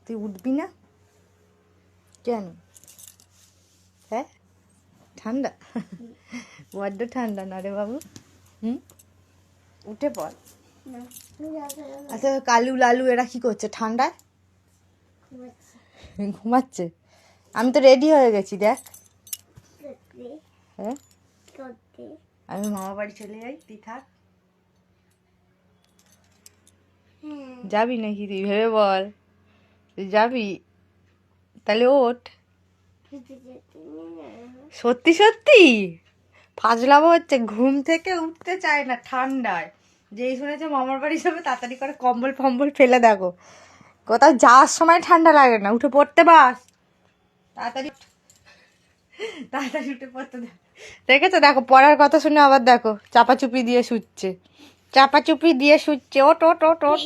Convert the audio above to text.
তুই উঠবি না কেন? হ্যাঁ ঠান্ডা, বড্ড ঠান্ডা না রে বাবু। উঠে পড়। আচ্ছা কালু লালু এরা কি করছে ঠান্ডায়? ঘুমাচ্ছে। আমি তো রেডি হয়ে গেছি দেখ। হ্যাঁ আমি মামা বাড়ি চলে যাই, তুই থাক। যাবি নাকি তুই ভেবে বল, তুই যাবি? তাহলে ওঠ। সত্যি সত্যি ফাজলামো হচ্ছে, ঘুম থেকে উঠতে চায় না ঠান্ডায়। যেই শুনেছে মামার বাড়ি যাবে তাড়াতাড়ি করে কম্বল ফম্বল ফেলে দেখো। কোথাও যাওয়ার সময় ঠান্ডা লাগে না, উঠে পড়তে বাস তাড়াতাড়ি, তাড়াতাড়ি উঠে পড়তে দেখেছো? দেখো পড়ার কথা শুনে আবার দেখো চাপাচুপি দিয়ে শুচ্ছে, চাপাচুপি দিয়ে শুচ্ছে। ওট ওট ওট ওট।